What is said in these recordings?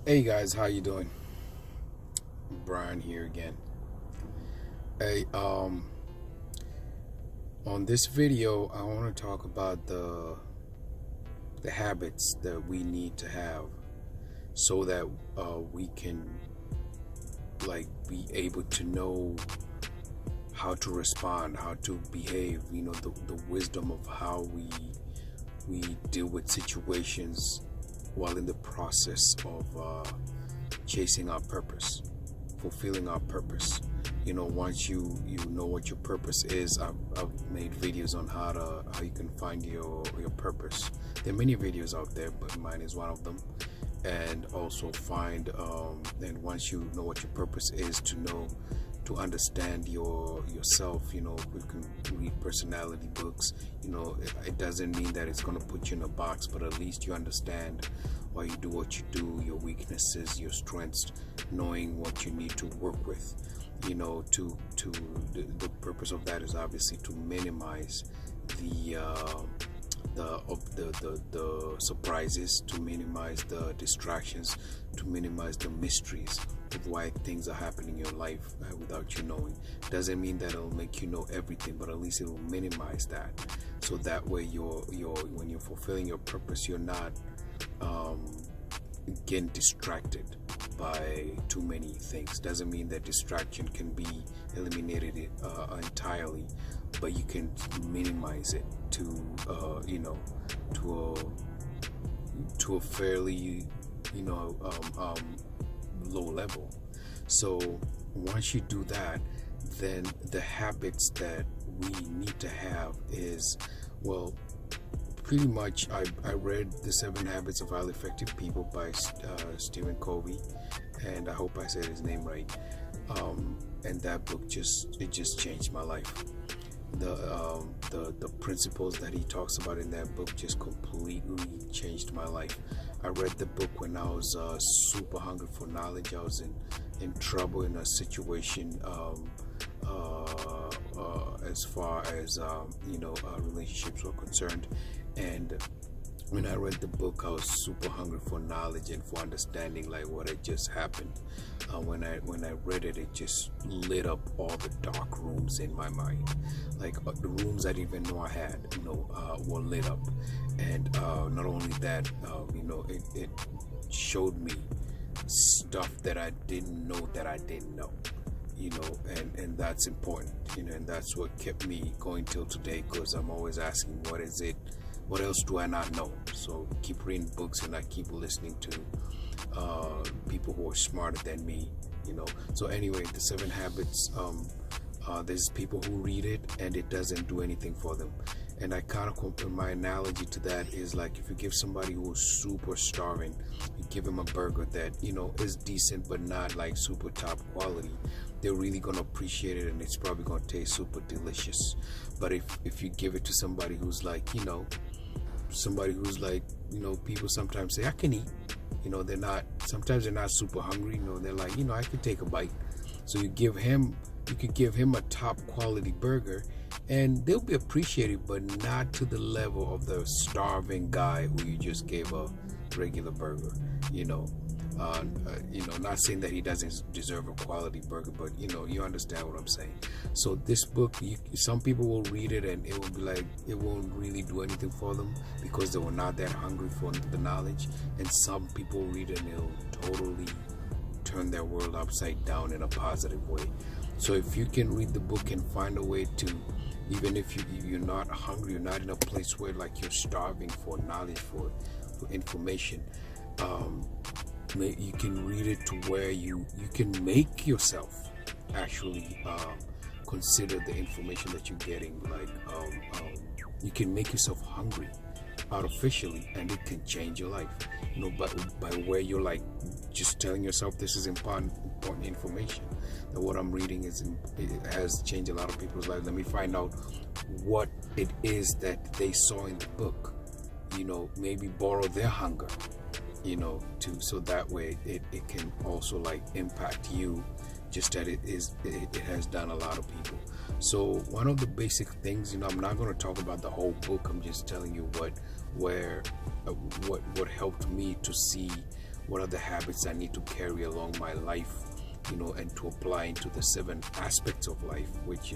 Hey guys, how you doing? Brian here again. Hey, on this video, I want to talk about the habits that we need to have so that we can be able to know how to respond, how to behave. The wisdom of how we deal with situations while in the process of chasing our purpose, fulfilling our purpose. Once you know what your purpose is, I've made videos on how you can find your purpose. There are many videos out there, but mine is one of them. And also find and once you know what your purpose is, to understand yourself. We can read personality books. It doesn't mean that it's going to put you in a box, but at least you understand why you do what you do, your weaknesses, your strengths, knowing what you need to work with. The purpose of that is obviously to minimize the surprises, to minimize the distractions, to minimize the mysteries of why things are happening in your life without you knowing. Doesn't mean that it'll make you know everything, but at least it'll minimize that. So that way, when you're fulfilling your purpose, you're not getting distracted by too many things. Doesn't mean that distraction can be eliminated entirely, but you can minimize it to to a fairly low level. So once you do that, then the habits that we need to have is, well, pretty much I read The 7 Habits of Highly Effective People by Stephen Covey, and I hope I said his name right. And that book just changed my life. The principles that he talks about in that book just completely changed my life. I read the book when I was super hungry for knowledge. I was in trouble in a situation, as far as relationships were concerned. And when I read the book, I was super hungry for knowledge and for understanding, like what had just happened. When I read it, it just lit up all the dark rooms in my mind, like the rooms I didn't even know I had, were lit up. And not only that, it showed me stuff that I didn't know that I didn't know. And that's important. And that's what kept me going till today, because I'm always asking, what is it? What else do I not know? So keep reading books, and I keep listening to people who are smarter than me. So anyway, the 7 habits. There's people who read it and it doesn't do anything for them. And I kind of my analogy to that is like, if you give somebody who's super starving, you give him a burger that is decent but not like super top quality, they're really gonna appreciate it, and it's probably gonna taste super delicious. But if you give it to somebody who's like, people sometimes say, I can eat. Sometimes they're not super hungry. They're like, I could take a bite. So you could give him a top quality burger, and they'll be appreciated, but not to the level of the starving guy who you just gave a regular burger. Not saying that he doesn't deserve a quality burger, but you understand what I'm saying. So this book, some people will read it and it will be like, it won't really do anything for them because they were not that hungry for the knowledge. And some people read it and it'll totally turn their world upside down in a positive way. So if you can read the book and find a way to, even if you're not hungry, you're not in a place where like you're starving for knowledge, for information, you can read it to where you can make yourself actually consider the information that you're getting. Like you can make yourself hungry artificially, and it can change your life. But by where you're like just telling yourself, this is important information, that what I'm reading it has changed a lot of people's lives. Let me find out what it is that they saw in the book. Maybe borrow their hunger, so that way it can also like impact you, just that it has done a lot of people. So one of the basic things, I'm not going to talk about the whole book. I'm just telling you what helped me to see what are the habits I need to carry along my life, and to apply into the 7 aspects of life, which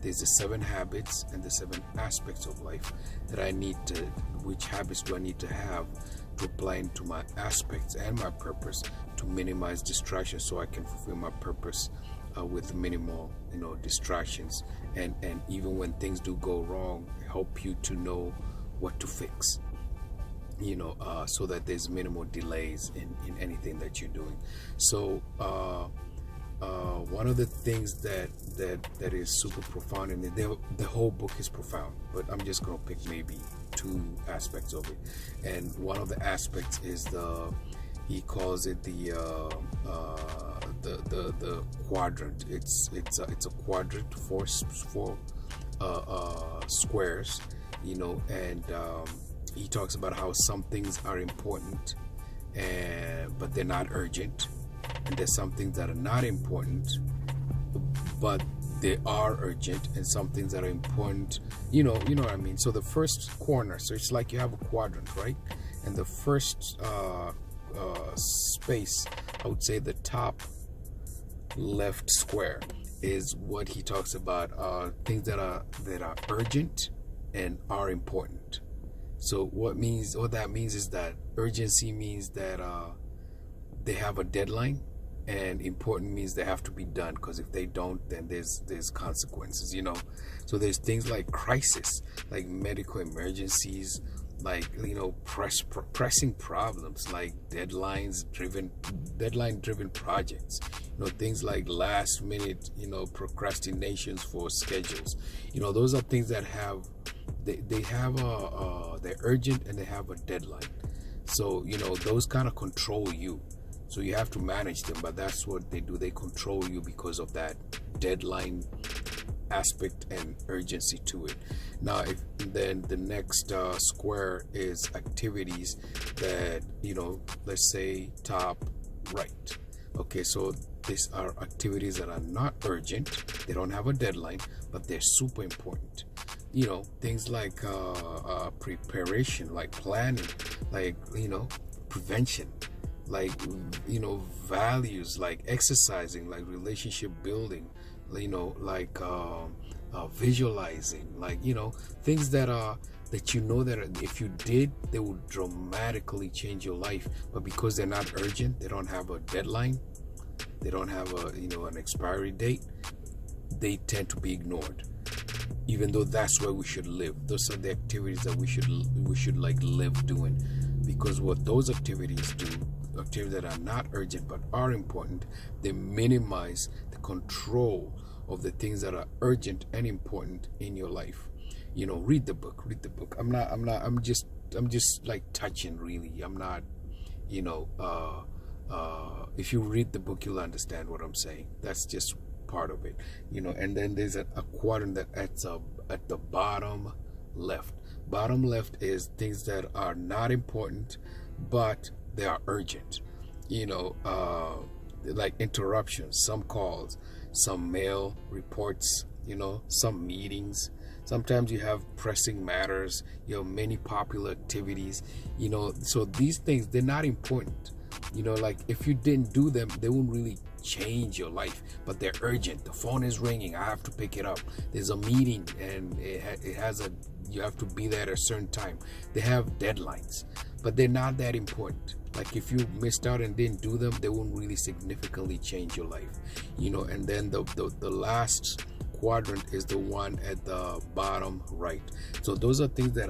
there's the 7 habits and the 7 aspects of life that I need to. Which habits do I need to have to apply into my aspects and my purpose to minimize distractions, so I can fulfill my purpose with minimal distractions, and even when things do go wrong, help you to know what to fix, so that there's minimal delays in anything that you're doing. So one of the things that is super profound, and the whole book is profound, but I'm just going to pick maybe 2 aspects of it. And one of the aspects is he calls it the quadrant. It's a quadrant, 4 squares, and he talks about how some things are important, but they're not urgent, and there's some things that are not important, but they are urgent, and some things that are important, you know what I mean. So the first corner, so it's like you have a quadrant, right? And the first space, I would say the top left square, is what he talks about, things that are urgent and are important. So what that means is that urgency means that they have a deadline, and important means they have to be done, because if they don't, then there's consequences, So there's things like crisis, like medical emergencies, like pressing problems, like deadline driven projects, things like last minute procrastinations for schedules. Those are things that have they're urgent and they have a deadline. So those kind of control you. So you have to manage them, but that's what they do. They control you because of that deadline aspect and urgency to it. Now, then the next square is activities that, let's say top right. Okay, so these are activities that are not urgent. They don't have a deadline, but they're super important. Things like preparation, like planning, like, prevention, like values, like exercising, like relationship building, like visualizing, like things that that if you did, they would dramatically change your life, but because they're not urgent, they don't have a deadline, they don't have an expiry date, they tend to be ignored, even though that's where we should live. Those are the activities that we should like live doing, because what those activities do, activities that are not urgent but are important, they minimize the control of the things that are urgent and important in your life. Read the book. I'm just like touching, really. I'm not, if you read the book, you'll understand what I'm saying. That's just part of it, and then there's a quadrant that at the bottom left. Bottom left is things that are not important, but they are urgent, like interruptions, some calls, some mail reports, some meetings. Sometimes you have pressing matters, many popular activities, so these things, they're not important. Like if you didn't do them, they won't really change your life, but they're urgent. The phone is ringing, I have to pick it up. There's a meeting and you have to be there at a certain time. They have deadlines, but they're not that important. Like if you missed out and didn't do them, they won't really significantly change your life, and then the last quadrant is the one at the bottom right. So those are things that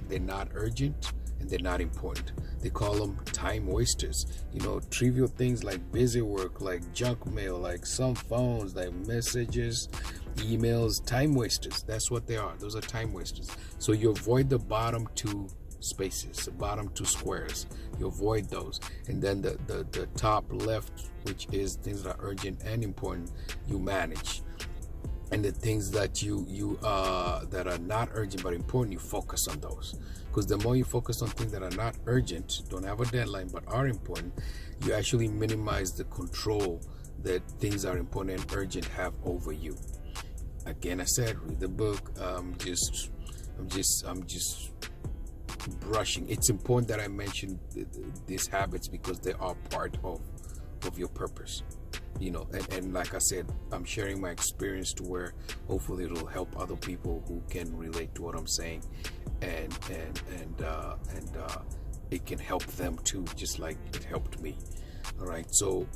they're not urgent and they're not important. They call them time wasters. Trivial things like busy work, like junk mail, like some phones, like messages, emails, time wasters. That's what they are. Those are time wasters. So you avoid the bottom 2 spaces, the bottom 2 squares. You avoid those, and then the top left, which is things that are urgent and important, you manage. And the things that you that are not urgent but important, you focus on those. Because the more you focus on things that are not urgent, don't have a deadline, but are important, you actually minimize the control that things are important and urgent have over you. Again, I said, read the book. I'm just brushing. It's important that I mention these habits because they are part of your purpose, you know. And like I said, I'm sharing my experience to where hopefully it'll help other people who can relate to what I'm saying, and it can help them too, just like it helped me. All right, so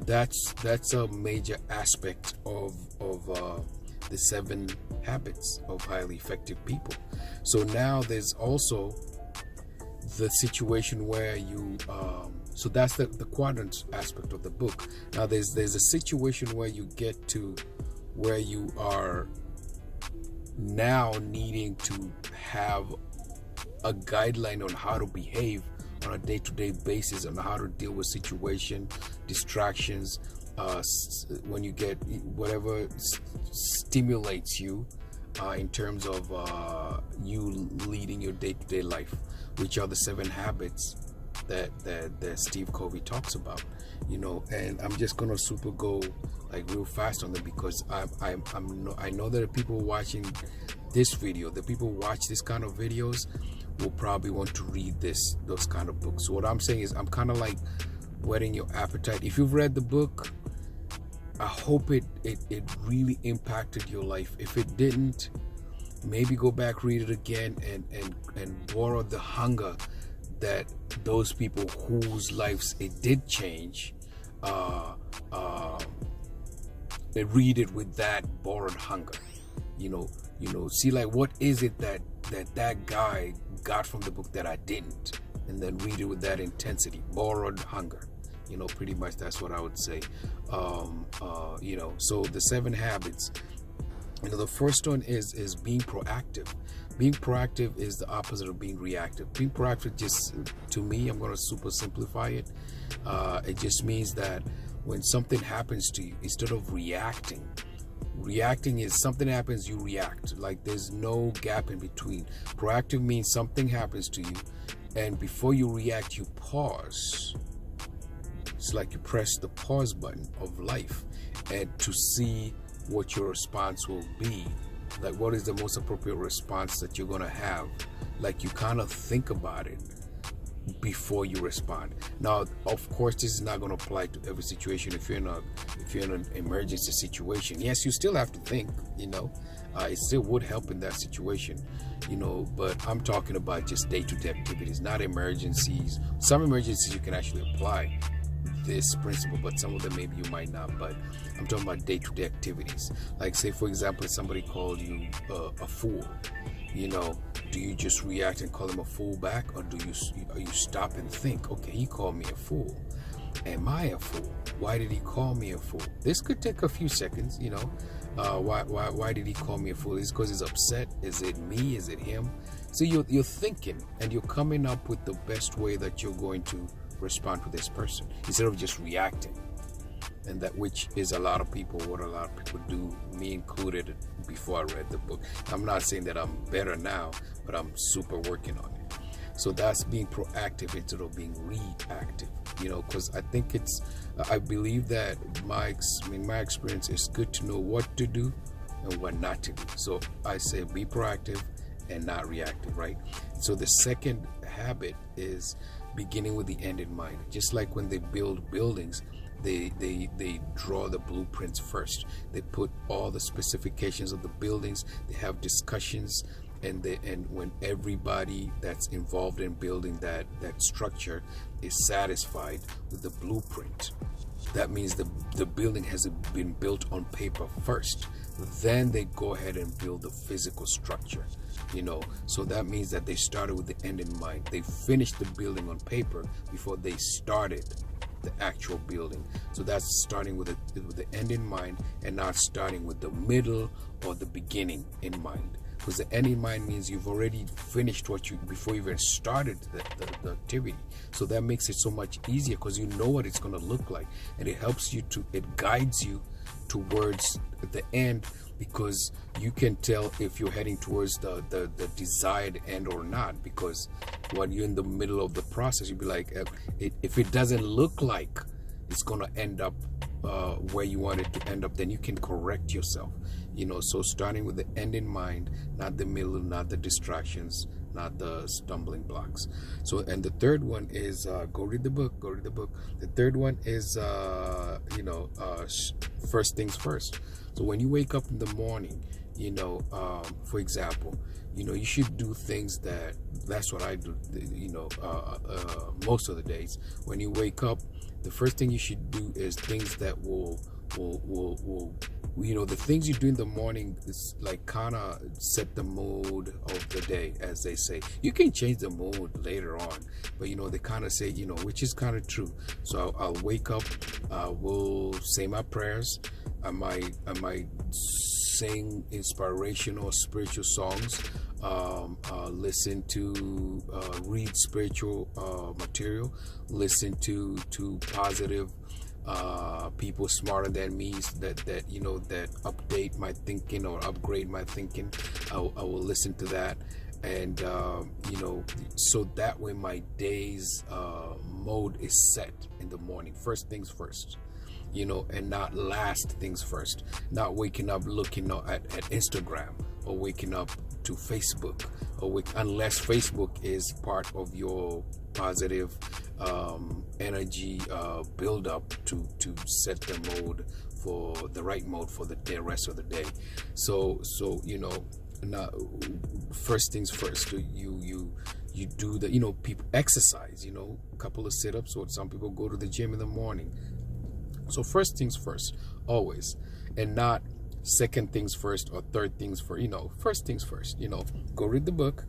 that's a major aspect of the 7 habits of highly effective people. So now there's also the situation where you so that's the quadrant aspect of the book. Now there's a situation where you get to where you are now needing to have a guideline on how to behave on a day-to-day basis, on how to deal with situation, distractions, when you get whatever stimulates you in terms of you leading your day-to-day life, which are the 7 habits that Steve Covey talks about, you know. And I'm just gonna super go like real fast on them because I know that the people watching this video, the people who watch this kind of videos, will probably want to read those kind of books. So what I'm saying is I'm kind of like whetting your appetite. If you've read the book, I hope it really impacted your life. If it didn't, maybe go back, read it again, and borrow the hunger that those people whose lives it did change, they read it with that borrowed hunger. You know, see like what is it that guy got from the book that I didn't, and then read it with that intensity, borrowed hunger. You know, pretty much that's what I would say. You know, so the 7 habits. You know, the first one is being proactive. Being proactive is the opposite of being reactive. Being proactive, just to me, I'm going to super simplify it. It just means that when something happens to you, instead of reacting is something happens, you react. Like there's no gap in between. Proactive means something happens to you, and before you react, you pause. It's like you press the pause button of life, and to see what your response will be. Like what is the most appropriate response that you're gonna have. Like you kind of think about it before you respond. Now, of course, this is not going to apply to every situation. If you're in an emergency situation, yes, you still have to think. You know, it still would help in that situation. You know, but I'm talking about just day-to-day activities, not emergencies. Some emergencies you can actually apply this principle, but some of them maybe you might not. But I'm talking about day-to-day activities. Like, say for example, if somebody called you a fool. You know, do you just react and call him a fool back, or do you stop and think, okay, he called me a fool. Am I a fool? Why did he call me a fool? This could take a few seconds, you know. Why did he call me a fool? Is it because he's upset? Is it me? Is it him? So you're thinking, and you're coming up with the best way that you're going to respond to this person instead of just reacting. And that, which is what a lot of people do, me included, before I read the book. I'm not saying that I'm better now, but I'm super working on it. So that's being proactive instead of being reactive, you know, because I think I believe that my experience is good to know what to do and what not to do. So I say be proactive and not reactive, right? So the second habit is beginning with the end in mind. Just like when they build buildings, they draw the blueprints first. They put all the specifications of the buildings. They have discussions, and when everybody that's involved in building that structure is satisfied with the blueprint, that means the building has been built on paper first. Then they go ahead and build the physical structure, you know. So that means that they started with the end in mind. They finished the building on paper before they started the actual building. So that's starting with the end in mind, and not starting with the middle or the beginning in mind. Because the end in mind means you've already finished before you even started the activity. So that makes it so much easier, because you know what it's going to look like, and it guides you towards the end, because you can tell if you're heading towards the desired end or not. Because when you're in the middle of the process, you'll be like, if it doesn't look like it's going to end up where you want it to end up, then you can correct yourself, you know. So starting with the end in mind, not the middle, not the distractions, not the stumbling blocks. So, and the third one is go read the book. Go read the book. The third one is first things first. So when you wake up in the morning, for example, you should do things that's what I do, most of the days. When you wake up, the first thing you should do is things that will the things you do in the morning is like kind of set the mood of the day, as they say. You can change the mood later on, but they kind of say, which is kind of true. So I'll wake up, will say my prayers. I might sing inspirational spiritual songs, listen to read spiritual material, listen to positive people smarter than me that update my thinking or upgrade my thinking. I will listen to that, and so that way my day's mode is set in the morning. First things first, and not last things first. Not waking up looking at Instagram, or waking up to Facebook, unless Facebook is part of your positive energy build up to set the mode for the right mode for the rest of the day. So not first things first. You do the people exercise, a couple of sit-ups, or some people go to the gym in the morning. So first things first, always, and not second things first or third things first. First things first. Go read the book.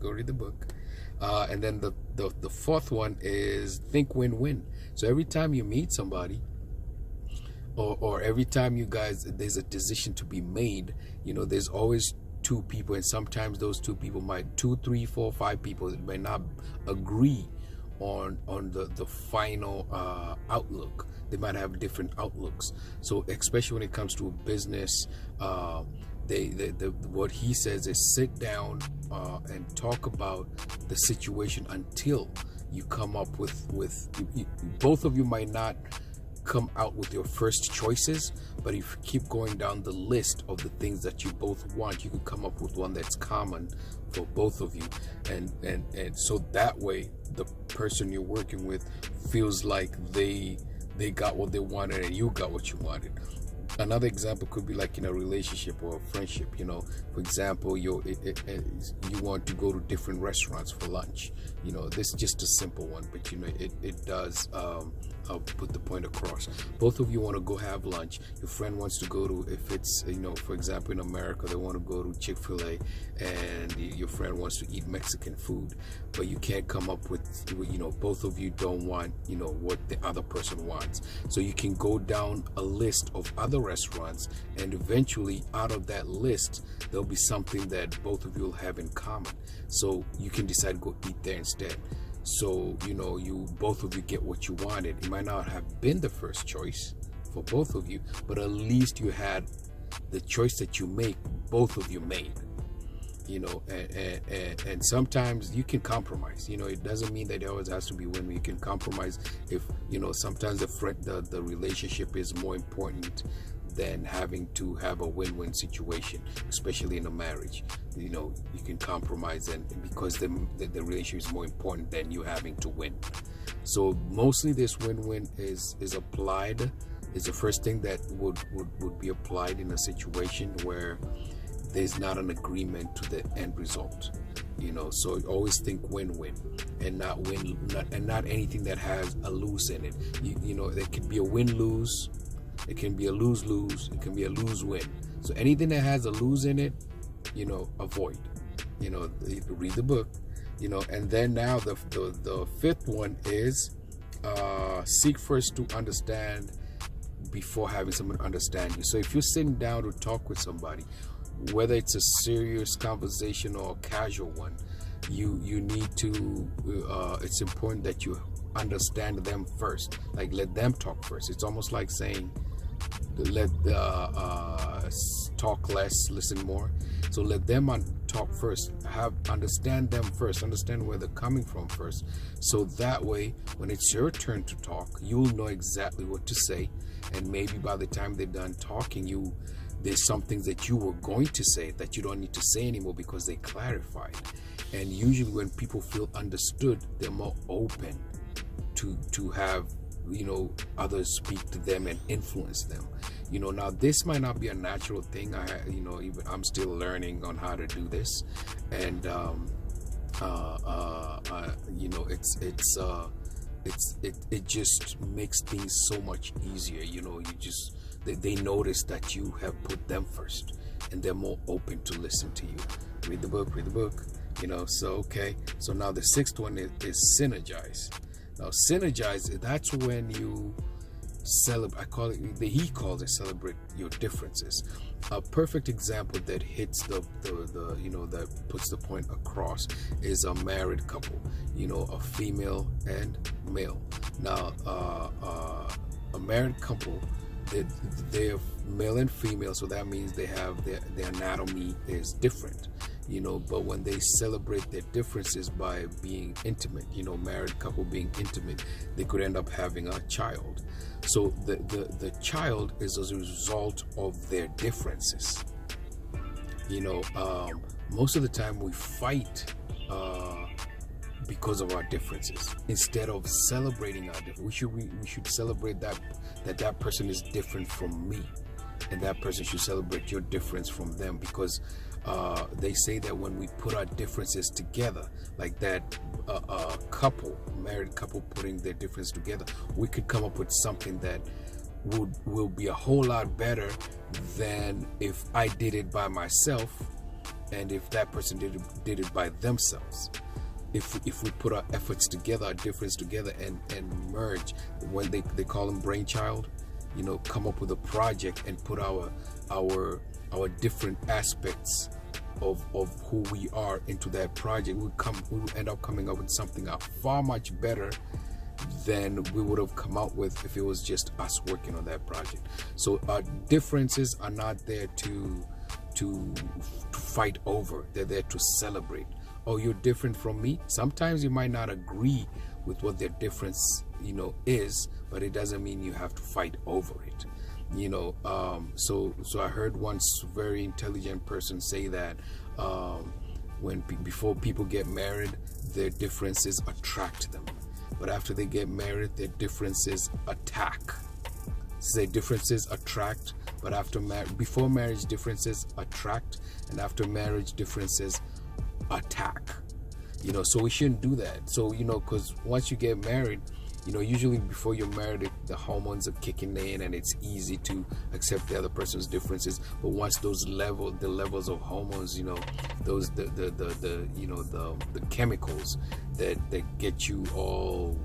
And then the fourth one is think win-win. So every time you meet somebody, or every time you guys, there's a decision to be made, there's always two people, and sometimes those two people might, 2, 3, 4, 5 people might not agree on the final outlook. They might have different outlooks. So especially when it comes to a business, what he says is sit down and talk about the situation until you come up with both of you might not come out with your first choices, but if you keep going down the list of the things that you both want, you can come up with one that's common for both of you, and so that way the person you're working with feels like they got what they wanted and you got what you wanted. Another example could be like in a relationship or a friendship. For example, you want to go to different restaurants for lunch. This is just a simple one, but it does put the point across. Both of you want to go have lunch. Your friend wants to go to, if it's for example in America, they want to go to Chick-fil-A, and your friend wants to eat Mexican food, but you can't come up with both of you don't want what the other person wants. So you can go down a list of other restaurants, and eventually out of that list there'll be something that both of you will have in common, so you can decide to go eat there instead. So you both of you get what you wanted. It might not have been the first choice for both of you, but at least you had the choice that you make, both of you made. And sometimes you can compromise. It doesn't mean that it always has to be win-win. You can compromise if sometimes the relationship is more important than having to have a win-win situation, especially in a marriage. You can compromise, and because the relationship is more important than you having to win. So mostly this win-win is applied, is the first thing that would be applied in a situation where there's not an agreement to the end result. So always think win-win, and not anything that has a lose in it. There could be a win-lose, it can be a lose-lose, it can be a lose-win. So anything that has a lose in it, avoid. Read the book. And then now the fifth one is seek first to understand before having someone understand you. So if you're sitting down to talk with somebody, whether it's a serious conversation or a casual one, you need to it's important that you understand them first. Like, let them talk first. It's almost like saying talk less, listen more. So let them talk first. Understand them first. Understand where they're coming from first. So that way, when it's your turn to talk, you'll know exactly what to say. And maybe by the time they're done talking, you there's some things that you were going to say that you don't need to say anymore because they clarified. And usually when people feel understood, they're more open to have, you know, others speak to them and influence them. You know, now this might not be a natural thing. You know, even I'm still learning on how to do this, and you know, it just makes things so much easier. You know, they notice that you have put them first, and they're more open to listen to you. Read the book. You know, so okay. So now the sixth one is synergize. Now synergize, that's when you celebrate. He calls it celebrate your differences. A perfect example that hits the you know, that puts the point across is a married couple. You know, a female and male. Now a married couple, they're male and female, so that means they have their anatomy is different. You know, but when they celebrate their differences by being intimate, you know, married couple being intimate, they could end up having a child. So the child is as a result of their differences. You know, most of the time we fight because of our differences instead of celebrating our differences. We should celebrate that person is different from me, and that person should celebrate your difference from them, because they say that when we put our differences together, like that married couple putting their difference together, we could come up with something that will be a whole lot better than if I did it by myself and if that person did it by themselves. If we put our efforts together, our difference together, and merge, when they call them brainchild, you know, come up with a project and put our different aspects of who we are into that project, we'll end up coming up with something far much better than we would have come out with if it was just us working on that project. So our differences are not there to fight over. They're there to celebrate. Oh, you're different from me. Sometimes you might not agree with what their difference, you know, is, but it doesn't mean you have to fight over it. You know, so I heard once a very intelligent person say that before people get married, their differences attract them, but after they get married, their differences attack. So their differences attract, but before marriage, differences attract, and after marriage, differences attack. You know, so we shouldn't do that. So, you know, because once you get married, you know, usually before you're married, the hormones are kicking in and it's easy to accept the other person's differences. But once the levels of hormones, you know, the chemicals that get you all,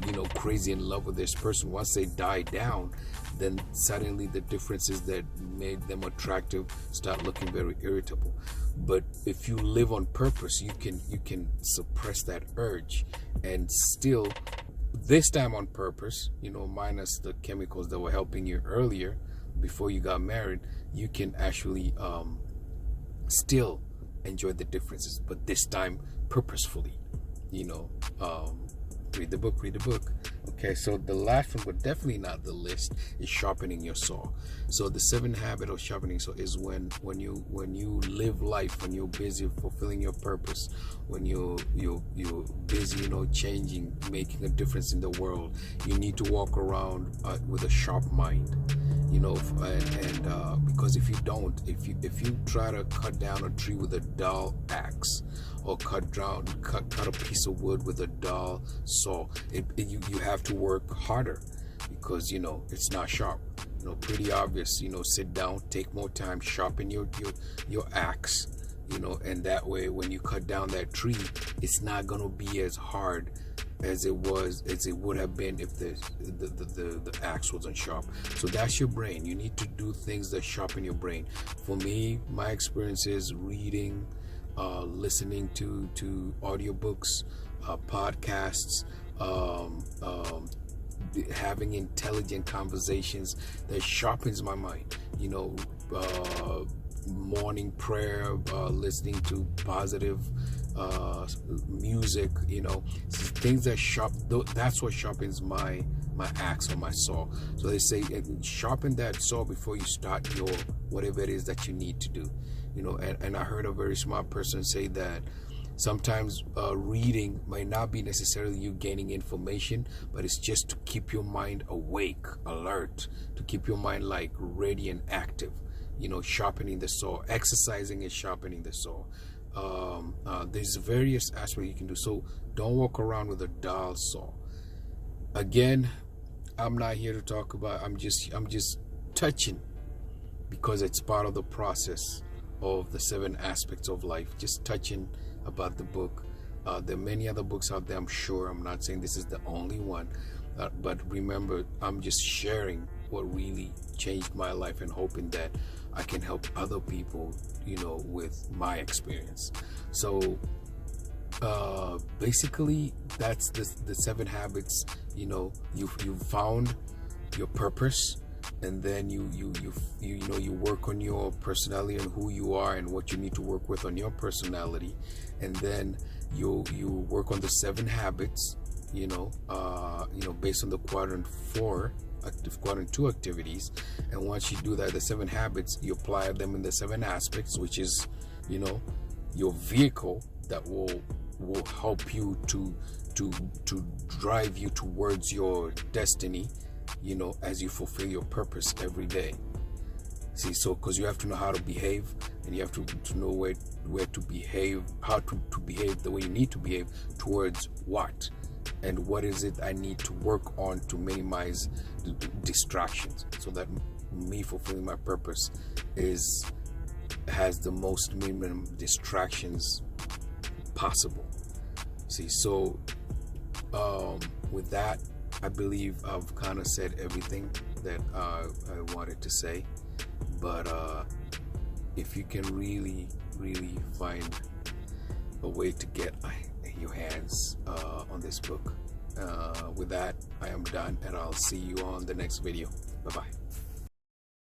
you know, crazy in love with this person, once they die down, then suddenly the differences that made them attractive start looking very irritable. But if you live on purpose, you can suppress that urge, and still, this time on purpose, you know, minus the chemicals that were helping you earlier before you got married, you can actually still enjoy the differences, but this time purposefully. You know, read the book. Okay, so the last one, but definitely not the list, is sharpening your saw. So the seventh habit of sharpening saw is when you live life, when you're busy fulfilling your purpose, when you're busy, you know, changing, making a difference in the world, you need to walk around with a sharp mind. You know, and because if you don't, if you try to cut down a tree with a dull axe, or cut a piece of wood with a dull saw, you have to work harder, because, you know, it's not sharp. You know, pretty obvious. You know, sit down, take more time, sharpen your axe. You know, and that way, when you cut down that tree, it's not gonna be as hard as it would have been if the axe wasn't sharp. So that's your brain. You need to do things that sharpen your brain. For me, my experience is reading, listening to audiobooks, podcasts, having intelligent conversations that sharpens my mind. You know, morning prayer, listening to positive music, you know, things that that's what sharpens my axe or my saw. So they say sharpen that saw before you start your whatever it is that you need to do. And I heard a very smart person say that sometimes reading might not be necessarily you gaining information, but it's just to keep your mind awake, alert, to keep your mind like ready and active. Sharpening the saw, exercising and sharpening the saw. There's various aspects you can do. So don't walk around with a dull saw. Again, I'm not here to talk about. I'm just touching, because it's part of the process of the 7 aspects of life. Just touching about the book. There are many other books out there, I'm sure. I'm not saying this is the only one, but remember, I'm just sharing what really changed my life and hoping that I can help other people, with my experience. So basically, that's the 7 habits. You found your purpose, and then you work on your personality and who you are and what you need to work with on your personality, and then you work on the 7 habits, based on the quadrant 2 activities. And once you do that, the 7 habits, you apply them in the 7 aspects, which is your vehicle that will help you to drive you towards your destiny, as you fulfill your purpose every day. See, so because you have to know how to behave, and you have to know where to behave, how to behave the way you need to behave towards what, and what is it I need to work on to minimize the distractions, so that me fulfilling my purpose has the most minimum distractions possible. See, so with that, I believe I've kind of said everything that I wanted to say. But if you can really find a way to get your hands on this book, with that, I am done, and I'll see you on the next video. Bye bye.